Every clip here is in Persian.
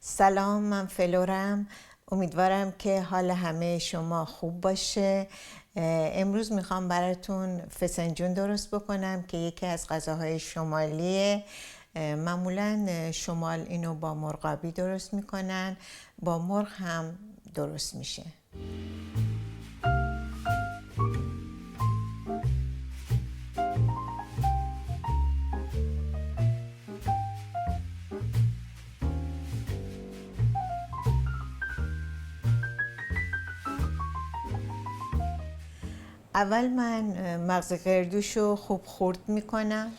سلام، من فلورم. امیدوارم که حال همه شما خوب باشه. امروز میخوام براتون فسنجون درست بکنم که یکی از غذاهای شمالیه. معمولا شمال اینو با مرغابی درست میکنن، با مرغ هم درست میشه. اول من مغز قردوشو خوب خرد میکنم.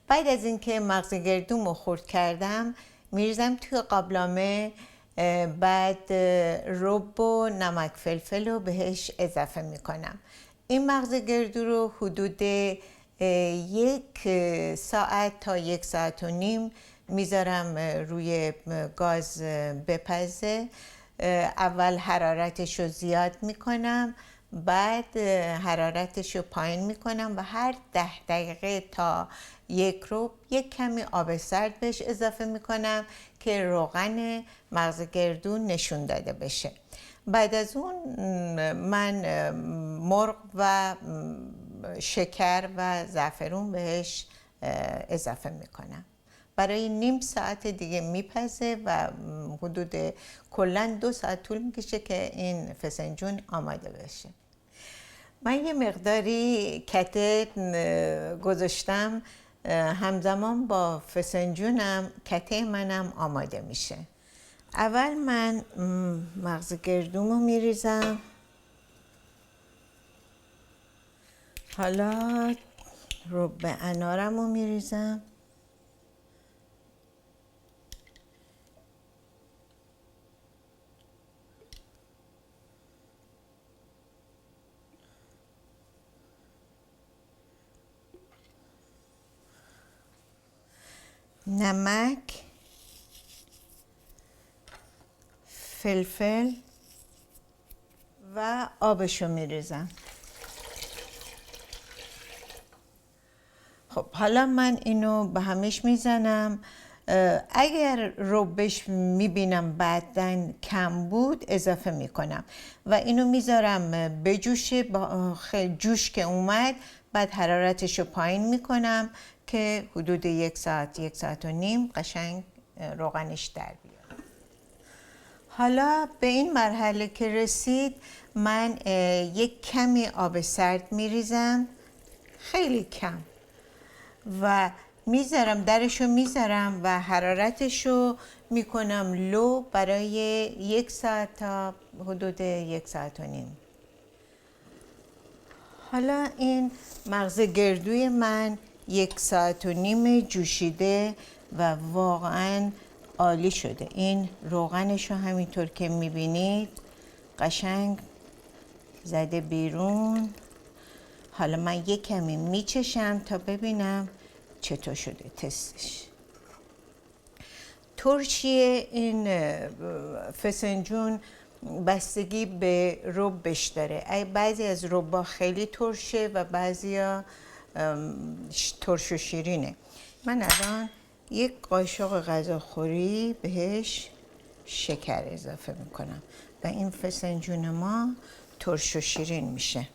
بعد از اینکه مغز گردومو خرد کردم میریزم توی قابلمه. بعد رب و نمک فلفل رو بهش اضافه میکنم. این مغز گردو رو حدود 1 ساعت تا 1 ساعت و نیم میذارم روی گاز بپزه. اول حرارتش رو زیاد میکنم، بعد حرارتش رو پایین میکنم و هر 10 دقیقه تا 1 ربع یک کمی آب سرد بهش اضافه میکنم که روغن مغز گردو نشون داده بشه. بعد از اون من مرغ و شکر و زعفرون بهش اضافه میکنم. برای نیم ساعت دیگه میپزه و حدود کلاً 2 ساعت طول میکشه که این فسنجون آماده بشه. من یه مقداری کته گذاشتم، همزمان با فسنجونم کته منم آماده میشه. اول من مغز گردومو میریزم. حالا رب انارمو میریزم. نمک، فلفل و آبشو میریزم. خب حالا من اینو به همش میزنم. اگر ربش میبینم بعدن کم بود اضافه میکنم و اینو میذارم بجوشه. با جوش که اومد بعد حرارتش رو پایین میکنم که حدود 1 ساعت 1 ساعت و نیم قشنگ روغنش در بیاد. حالا به این مرحله که رسید من یک کمی آب سرد میریزم، خیلی کم، و میذارم درشو میذارم و حرارتشو میکنم لو برای 1 ساعت تا حدود 1 ساعت و نیم. حالا این مغز گردوی من 1 ساعت و نیم جوشیده و واقعا عالی شده. این روغنشو همینطور که میبینید قشنگ زده بیرون. حالا من یک کمی میچشم تا ببینم چطور شده تستش. ترشی این فسنجون بستگی به ربش داره. بعضی از ربا خیلی ترشه و بعضی ها ترش و شیرینه. من الان 1 قاشق غذاخوری بهش شکر اضافه میکنم و این فسنجون ما ترش و شیرین میشه.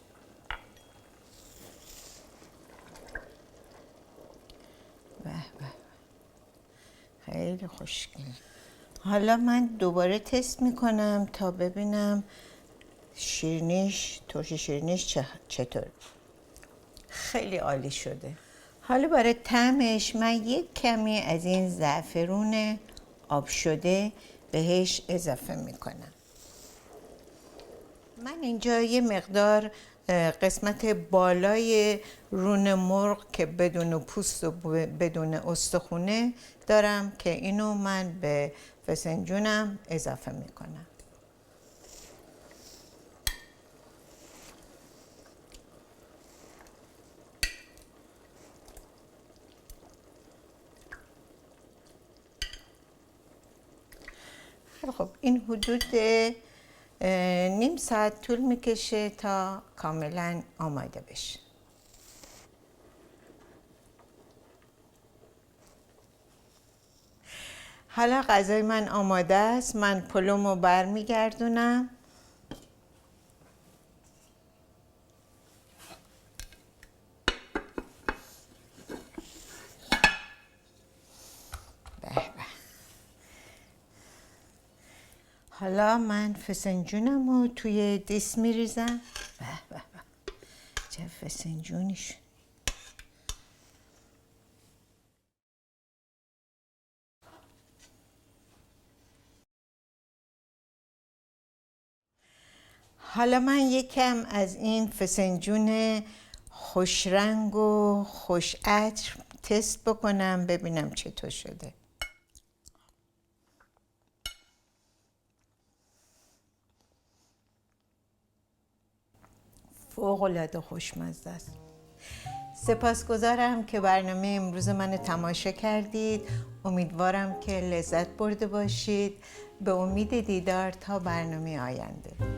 خیلی خوشگل. حالا من دوباره تست میکنم تا ببینم شیرینیش، ترش شیرینیش چطور. خیلی عالی شده. حالا برای طعمش من 1 کمی از این زعفرون آب شده بهش اضافه میکنم. من اینجا یه مقدار قسمت بالای رون مرغ که بدون پوست و بدون استخونه دارم که اینو من به فسنجونم اضافه میکنم. خب این حدود نیم ساعت طول میکشه تا کاملا آماده بشه. حالا غذای من آماده است. من پلومو برمیگردونم. حالا من فسنجونم رو توی دیس میریزم. به به به چه فسنجونیش. حالا من یکم از این فسنجون خوشرنگ و خوش عطر تست بکنم ببینم چطور شده. فوق‌العاده خوشمزه است. سپاسگزارم که برنامه امروز من تماشا کردید. امیدوارم که لذت برده باشید. به امید دیدار تا برنامه آینده.